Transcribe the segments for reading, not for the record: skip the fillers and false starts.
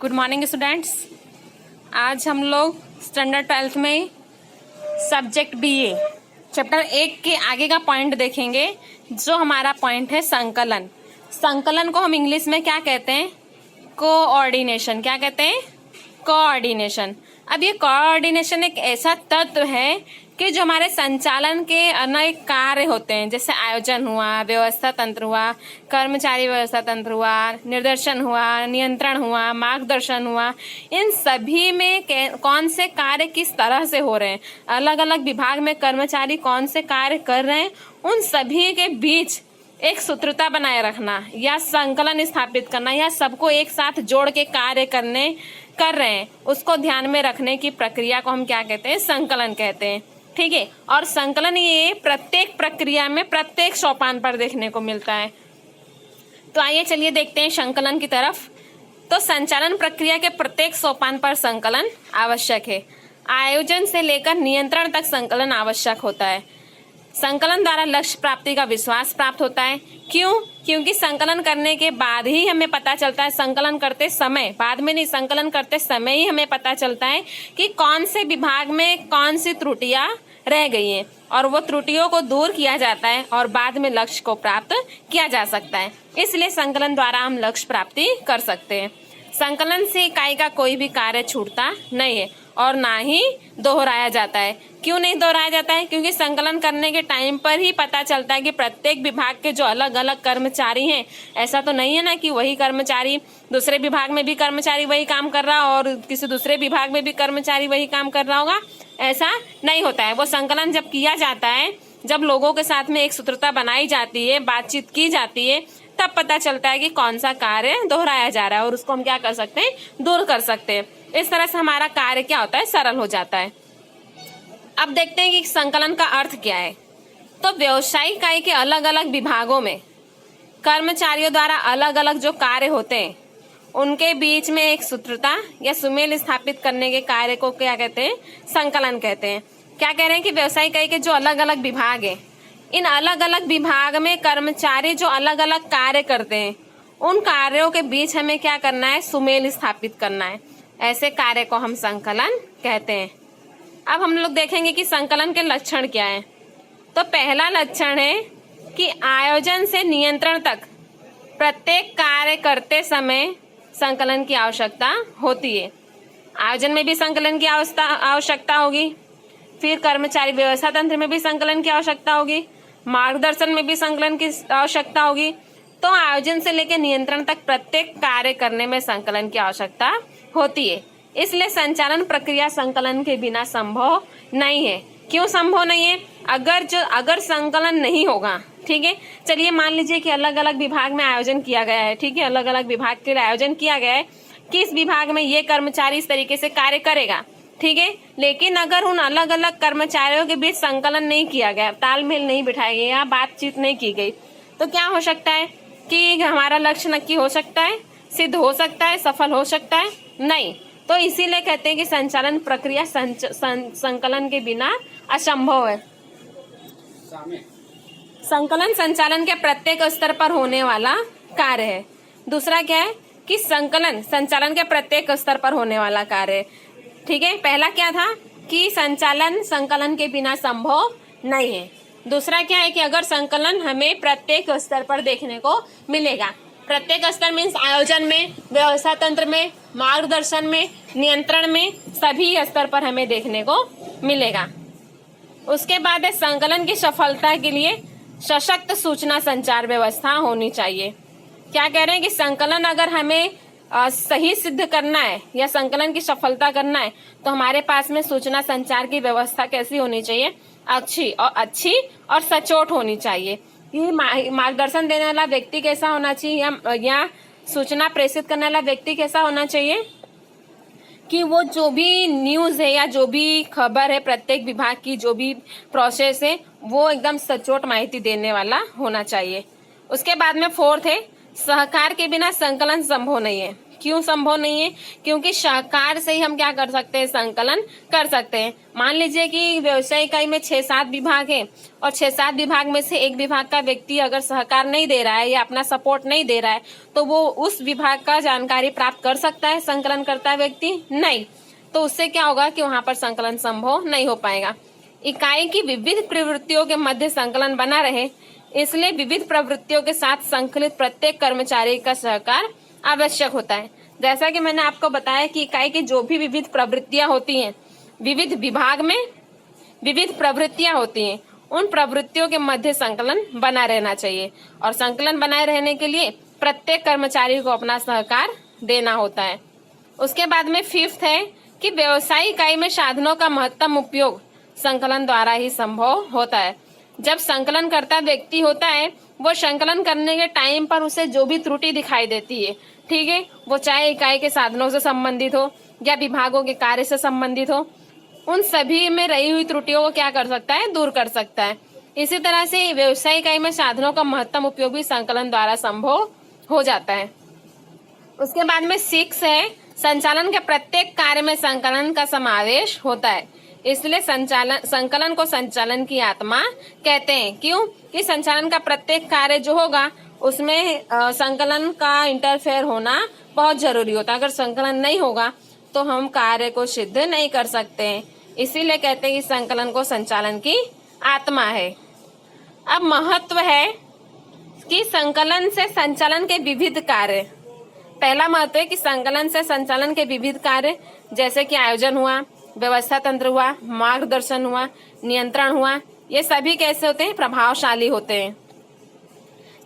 Good morning students. आज हम लोग स्टैंडर्ड 12th में सब्जेक्ट बीए चैप्टर 1 के आगे का पॉइंट देखेंगे, जो हमारा पॉइंट है संकलन। संकलन को हम इंग्लिश में क्या कहते हैं? कोऑर्डिनेशन। क्या कहते हैं? कोऑर्डिनेशन। अब ये कोऑर्डिनेशन एक ऐसा तत्व है कि जो हमारे संचालन के अनेक कार्य होते हैं, जैसे आयोजन हुआ, व्यवस्था तंत्र हुआ, कर्मचारी व्यवस्था तंत्र हुआ, निर्देशन हुआ, नियंत्रण हुआ, मार्गदर्शन हुआ, इन सभी में कौन से कार्य किस तरह से हो रहे हैं, अलग अलग विभाग में कर्मचारी कौन से कार्य कर रहे हैं, उन सभी के बीच एक सूत्रता बनाए रखना या संकलन स्थापित करना या सबको एक साथ जोड़ के कार्य कर रहे हैं, उसको ध्यान में रखने की प्रक्रिया को हम क्या कहते हैं? संकलन कहते हैं। ठीक है। और संकलन ये प्रत्येक प्रक्रिया में प्रत्येक सोपान पर देखने को मिलता है। तो आइए चलिए देखते हैं संकलन की तरफ। तो संचालन प्रक्रिया के प्रत्येक सोपान पर संकलन आवश्यक है। आयोजन से लेकर नियंत्रण तक संकलन आवश्यक होता है। संकलन द्वारा लक्ष्य प्राप्ति का विश्वास प्राप्त होता है। क्यों? क्योंकि संकलन करने के बाद ही हमें पता चलता है, संकलन करते समय, बाद में नहीं, संकलन करते समय ही हमें पता चलता है कि कौन से विभाग में कौन सी त्रुटियां रह गई हैं, और वो त्रुटियों को दूर किया जाता है और बाद में लक्ष्य को प्राप्त किया जा सकता है। इसलिए संकलन द्वारा हम लक्ष्य प्राप्ति कर सकते हैं। संकलन से इकाई का कोई भी कार्य छूटता नहीं है और ना ही दोहराया जाता है। क्यों नहीं दोहराया जाता है? क्योंकि संकलन करने के टाइम पर ही पता चलता है कि प्रत्येक विभाग के जो अलग अलग कर्मचारी हैं, ऐसा तो नहीं है ना कि वही कर्मचारी दूसरे विभाग में भी कर्मचारी वही काम कर रहा और किसी दूसरे विभाग में भी कर्मचारी वही काम कर रहा होगा। ऐसा नहीं होता है। वो संकलन जब किया जाता है, जब लोगों के साथ में एक सूत्रता बनाई जाती है, बातचीत की जाती है, तब पता चलता है कि कौन सा कार्य दोहराया जा रहा है और उसको हम क्या कर सकते हैं? दूर कर सकते हैं। इस तरह से हमारा कार्य क्या होता है? सरल हो जाता है। अब देखते हैं कि संकलन का अर्थ क्या है। तो व्यवसायिक इकाई के अलग अलग विभागों में कर्मचारियों द्वारा अलग अलग जो कार्य होते हैं, उनके बीच में एक सूत्रता या सुमेल स्थापित करने के कार्य को क्या कहते हैं? संकलन कहते हैं। क्या कह रहे हैं कि व्यवसायिक इकाई के जो अलग अलग विभाग हैं, इन अलग अलग विभाग में कर्मचारी जो अलग अलग कार्य करते हैं, उन कार्यों के बीच हमें क्या करना है? सुमेल स्थापित करना है। ऐसे कार्य को हम संकलन कहते हैं। अब हम लोग देखेंगे कि संकलन के लक्षण क्या हैं। तो पहला लक्षण है कि आयोजन से नियंत्रण तक प्रत्येक कार्य करते समय संकलन की आवश्यकता होती है। आयोजन में भी संकलन की आवश्यकता होगी, फिर कर्मचारी व्यवस्था तंत्र में भी संकलन की आवश्यकता होगी, मार्गदर्शन में भी संकलन की आवश्यकता होगी। तो आयोजन से लेकर नियंत्रण तक प्रत्येक कार्य करने में संकलन की आवश्यकता होती है। इसलिए संचालन प्रक्रिया संकलन के बिना संभव नहीं है। क्यों संभव नहीं है? अगर संकलन नहीं होगा, ठीक है, चलिए मान लीजिए कि अलग अलग विभाग में आयोजन किया गया है, ठीक है, अलग अलग विभाग के लिए आयोजन किया गया है कि इस विभाग में ये कर्मचारी इस तरीके से कार्य करेगा, ठीक है, लेकिन अगर उन अलग अलग कर्मचारियों के बीच संकलन नहीं किया गया, तालमेल नहीं बिठाया गया, बातचीत नहीं की गई, तो क्या हो सकता है कि हमारा लक्ष्य नक्की हो सकता है, सिद्ध हो सकता है, सफल हो सकता है? नहीं। तो इसीलिए कहते हैं कि संचालन प्रक्रिया संकलन के बिना असंभव है। संकलन संचालन के प्रत्येक स्तर पर होने वाला कार्य है। दूसरा क्या है कि संकलन संचालन के प्रत्येक स्तर पर होने वाला कार्य है। ठीक है, पहला क्या था कि संचालन संकलन के बिना संभव नहीं है। दूसरा क्या है कि अगर संकलन हमें प्रत्येक स्तर पर देखने को मिलेगा। प्रत्येक स्तर मीन्स आयोजन में, व्यवस्था तंत्र में, मार्गदर्शन में, नियंत्रण में, सभी स्तर पर हमें देखने को मिलेगा। उसके बाद है संकलन की सफलता के लिए सशक्त सूचना संचार व्यवस्था होनी चाहिए। क्या कह रहे हैं कि संकलन अगर हमें सही सिद्ध करना है या संकलन की सफलता करना है, तो हमारे पास में सूचना संचार की व्यवस्था कैसी होनी चाहिए? अच्छी और सचोट होनी चाहिए। ये मार्गदर्शन देने वाला व्यक्ति कैसा होना चाहिए या सूचना प्रेषित करने वाला व्यक्ति कैसा होना चाहिए कि वो जो भी न्यूज है या जो भी खबर है, प्रत्येक विभाग की जो भी प्रोसेस है, वो एकदम सचोट माहिती देने वाला होना चाहिए। उसके बाद में फोर्थ है सहकार के बिना संकलन संभव नहीं है। क्यों संभव नहीं है? क्योंकि कार्य से ही हम क्या कर सकते हैं, संकलन कर सकते हैं। मान लीजिए कि व्यवसाय इकाई में 6-7 विभाग हैं और 6-7 विभाग में से एक विभाग का व्यक्ति अगर सहकार नहीं दे रहा है या अपना सपोर्ट नहीं दे रहा है, तो वो उस विभाग का जानकारी प्राप्त कर सकता है संकलन करता है व्यक्ति? नहीं। तो उससे क्या होगा कि वहां पर संकलन संभव नहीं हो पाएगा। इकाई की विविध प्रवृत्तियों के मध्य संकलन बना रहे, इसलिए विविध प्रवृत्तियों के साथ संकलित प्रत्येक कर्मचारी का सहकार आवश्यक होता है। जैसा कि मैंने आपको बताया कि इकाई की जो भी विविध प्रवृत्तियां होती हैं, विविध विभाग में विविध प्रवृत्तियां होती हैं, उन प्रवृत्तियों के मध्य संकलन बना रहना चाहिए और संकलन बनाए रहने के लिए प्रत्येक कर्मचारी को अपना सहकार देना होता है। उसके बाद में 5th है कि व्यवसायिक इकाई में साधनों का महत्तम उपयोग संकलन द्वारा ही संभव होता है। जब संकलन करता व्यक्ति होता है, वो संकलन करने के टाइम पर उसे जो भी त्रुटि दिखाई देती है, ठीक है, वो चाहे इकाई के साधनों से संबंधित हो या विभागों के कार्य से संबंधित हो, उन सभी में रही हुई त्रुटियों को क्या कर सकता है, दूर कर सकता है। इसी तरह से व्यवसायिक इकाई में साधनों का महत्तम उपयोग भी संकलन द्वारा संभव हो जाता है। उसके बाद में 6 है, संचालन के प्रत्येक कार्य में संकलन का समावेश होता है, इसलिए संकलन को संचालन की आत्मा कहते हैं। क्यों? कि संचालन का प्रत्येक कार्य जो होगा उसमें संकलन का इंटरफेयर होना बहुत जरूरी होता है। अगर संकलन नहीं होगा तो हम कार्य को सिद्ध नहीं कर सकते हैं, इसीलिए कहते हैं कि संकलन को संचालन की आत्मा है। अब महत्व है कि संकलन से संचालन के विविध कार्य। पहला महत्व है कि संकलन से संचालन के विविध कार्य, जैसे कि आयोजन हुआ, व्यवस्था तंत्र हुआ, मार्गदर्शन हुआ, नियंत्रण हुआ, ये सभी कैसे होते हैं, प्रभावशाली होते हैं।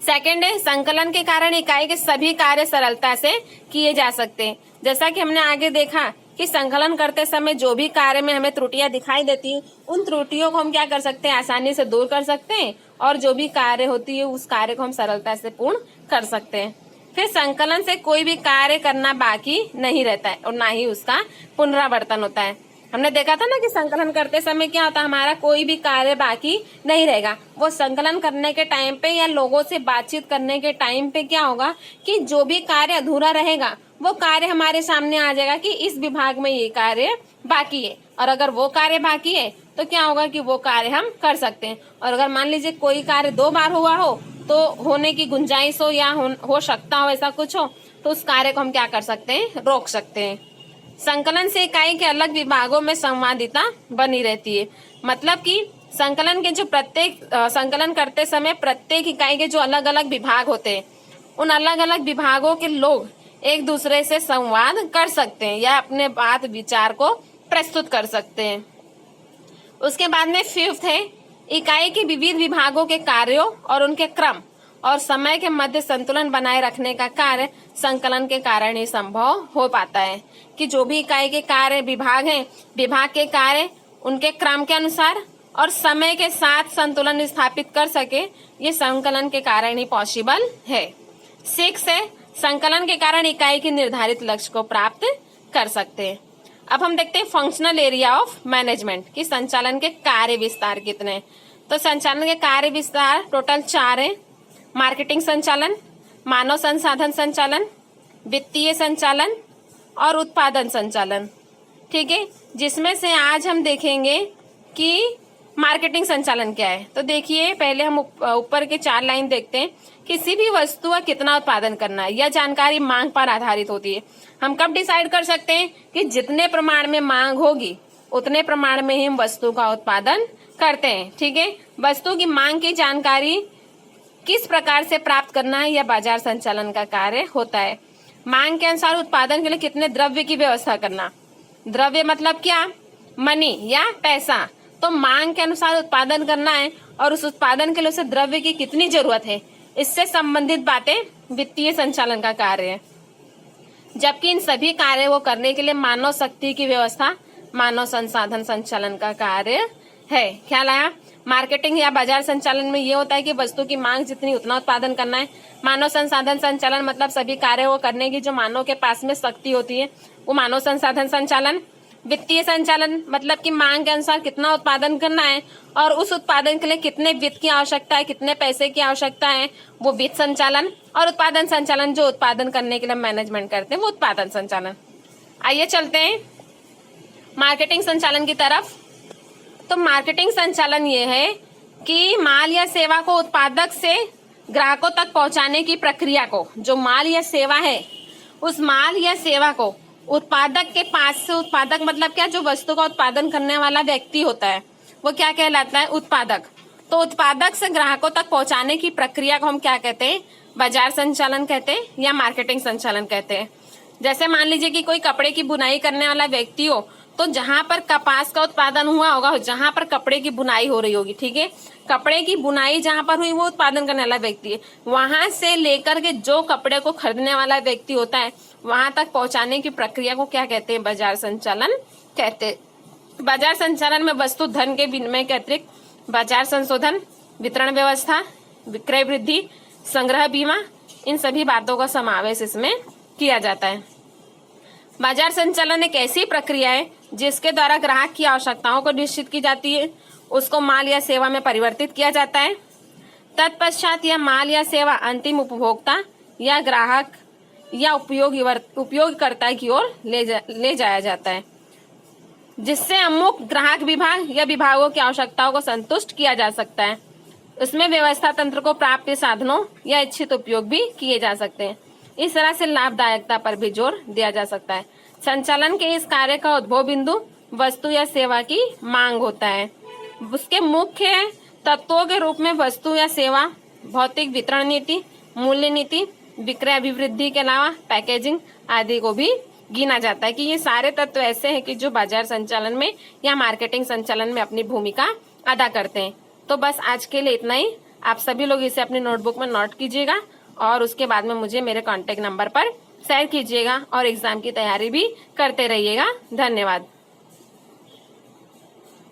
सेकंड है, संकलन के कारण इकाई के सभी कार्य सरलता से किए जा सकते हैं। जैसा कि हमने आगे देखा कि संकलन करते समय जो भी कार्य में हमें त्रुटियां दिखाई देती हैं, उन त्रुटियों को हम क्या कर सकते हैं, आसानी से दूर कर सकते हैं और जो भी कार्य होती है उस कार्य को हम सरलता से पूर्ण कर सकते हैं। फिर संकलन से कोई भी कार्य करना बाकी नहीं रहता है और ना ही उसका पुनरावर्तन होता है। हमने देखा था ना कि संकलन करते समय क्या होता है, हमारा कोई भी कार्य बाकी नहीं रहेगा। वो संकलन करने के टाइम पे या लोगों से बातचीत करने के टाइम पे क्या होगा कि जो भी कार्य अधूरा रहेगा वो कार्य हमारे सामने आ जाएगा कि इस विभाग में ये कार्य बाकी है, और अगर वो कार्य बाकी है तो क्या होगा कि वो कार्य हम कर सकते हैं। और अगर मान लीजिए कोई कार्य 2 बार हुआ हो तो होने की गुंजाइश हो या हो सकता हो ऐसा कुछ हो, तो उस कार्य को हम क्या कर सकते हैं, रोक सकते हैं। संकलन से इकाई के अलग विभागों में संवादिता बनी रहती है। मतलब कि संकलन के जो संकलन करते समय प्रत्येक इकाई के जो अलग अलग विभाग होते हैं, उन अलग अलग विभागों के लोग एक दूसरे से संवाद कर सकते हैं या अपने बात विचार को प्रस्तुत कर सकते हैं। उसके बाद में 5th है, इकाई के विविध विभागों के कार्यों और उनके क्रम और समय के मध्य संतुलन बनाए रखने का कार्य संकलन के कारण ही संभव हो पाता है। कि जो भी इकाई के कार्य विभाग हैं, विभाग के कार्य उनके क्रम के अनुसार और समय के साथ संतुलन स्थापित कर सके, ये संकलन के कारण ही पॉसिबल है। 6 है, संकलन के कारण इकाई के निर्धारित लक्ष्य को प्राप्त कर सकते हैं। अब हम देखते हैं फंक्शनल एरिया ऑफ मैनेजमेंट कि संचालन के कार्य विस्तार कितने हैं। तो संचालन के कार्य विस्तार टोटल 4 है। मार्केटिंग संचालन, मानव संसाधन संचालन, वित्तीय संचालन और उत्पादन संचालन। ठीक है, जिसमें से आज हम देखेंगे कि मार्केटिंग संचालन क्या है। तो देखिए, पहले हम ऊपर के 4 लाइन देखते हैं। किसी भी वस्तु का कितना उत्पादन करना है, यह जानकारी मांग पर आधारित होती है। हम कब डिसाइड कर सकते हैं कि जितने प्रमाण में मांग होगी उतने प्रमाण में ही हम वस्तु का उत्पादन करते हैं। ठीक है, वस्तु की मांग की जानकारी किस प्रकार से प्राप्त करना है, यह बाजार संचालन का कार्य होता है। मांग के अनुसार उत्पादन के लिए कितने द्रव्य की व्यवस्था करना। द्रव्य मतलब क्या, मनी या पैसा। तो मांग के अनुसार उत्पादन करना है और उस उत्पादन के लिए उसे द्रव्य की कितनी जरूरत है, इससे संबंधित बातें वित्तीय संचालन का कार्य है। जबकि इन सभी कार्य को करने के लिए मानव शक्ति की व्यवस्था मानव संसाधन संचालन का कार्य है। ख्याल आया। मार्केटिंग या बाजार संचालन में ये होता है कि वस्तु की मांग जितनी उतना उत्पादन करना है। मानव संसाधन संचालन मतलब सभी कार्यों को करने की जो मानव के पास में शक्ति होती है, वो मानव संसाधन संचालन। वित्तीय संचालन मतलब कि मांग के अनुसार कितना उत्पादन करना है और उस उत्पादन के लिए कितने वित्त की आवश्यकता है, कितने पैसे की आवश्यकता है, वो वित्त संचालन। और उत्पादन संचालन जो उत्पादन करने के लिए मैनेजमेंट करते हैं वो उत्पादन संचालन। आइए चलते हैं मार्केटिंग संचालन की तरफ। तो मार्केटिंग संचालन ये है कि माल या सेवा को उत्पादक से ग्राहकों तक पहुंचाने की प्रक्रिया को, जो माल या सेवा है उस माल या सेवा को उत्पादक के पास से, उत्पादक मतलब क्या, जो वस्तु का उत्पादन करने वाला व्यक्ति होता है वो क्या कहलाता है, उत्पादक। तो उत्पादक से ग्राहकों तक पहुंचाने की प्रक्रिया को हम क्या कहते हैं, बाजार संचालन कहते हैं या मार्केटिंग संचालन कहते हैं। जैसे मान लीजिए कि कोई कपड़े की बुनाई करने वाला व्यक्ति हो, तो जहां पर कपास का उत्पादन हुआ होगा, जहां पर कपड़े की बुनाई हो रही होगी, ठीक है, कपड़े की बुनाई जहां पर हुई वो उत्पादन करने वाला व्यक्ति है। वहां से लेकर के जो कपड़े को खरीदने वाला व्यक्ति होता है वहां तक पहुंचाने की प्रक्रिया को क्या कहते हैं, बाजार संचालन कहते हैं। बाजार संचालन में वस्तु धन के विनिमय के अतिरिक्त बाजार संशोधन, वितरण व्यवस्था, विक्रय वृद्धि, संग्रह बीमा, इन सभी बातों का समावेश इसमें किया जाता है। बाजार संचालन एक ऐसी प्रक्रिया है जिसके द्वारा ग्राहक की आवश्यकताओं को निश्चित की जाती है, उसको माल या सेवा में परिवर्तित किया जाता है। तत्पश्चात यह माल या सेवा अंतिम उपभोक्ता या ग्राहक या उपयोगकर्ता की ओर ले जाया जाता है, जिससे अमुक ग्राहक विभाग या विभागों की आवश्यकताओं को संतुष्ट किया जा सकता है। उसमें व्यवस्था तंत्र को प्राप्य साधनों या इच्छित उपयोग भी किए जा सकते हैं। इस तरह से लाभदायकता पर भी जोर दिया जा सकता है। संचालन के इस कार्य का उद्भव बिंदु वस्तु या सेवा की मांग होता है। उसके मुख्य तत्वों के रूप में वस्तु या सेवा, भौतिक वितरण नीति, मूल्य नीति, विक्रय अभिवृद्धि के अलावा पैकेजिंग आदि को भी गिना जाता है कि ये सारे तत्व ऐसे हैं कि जो बाजार संचालन में या मार्केटिंग संचालन में अपनी भूमिका अदा करते हैं। तो बस आज के लिए इतना ही। आप सभी लोग इसे अपनी नोटबुक में नोट कीजिएगा और उसके बाद में मुझे मेरे कॉन्टेक्ट नंबर पर शेयर कीजिएगा और एग्जाम की तैयारी भी करते रहिएगा। धन्यवाद।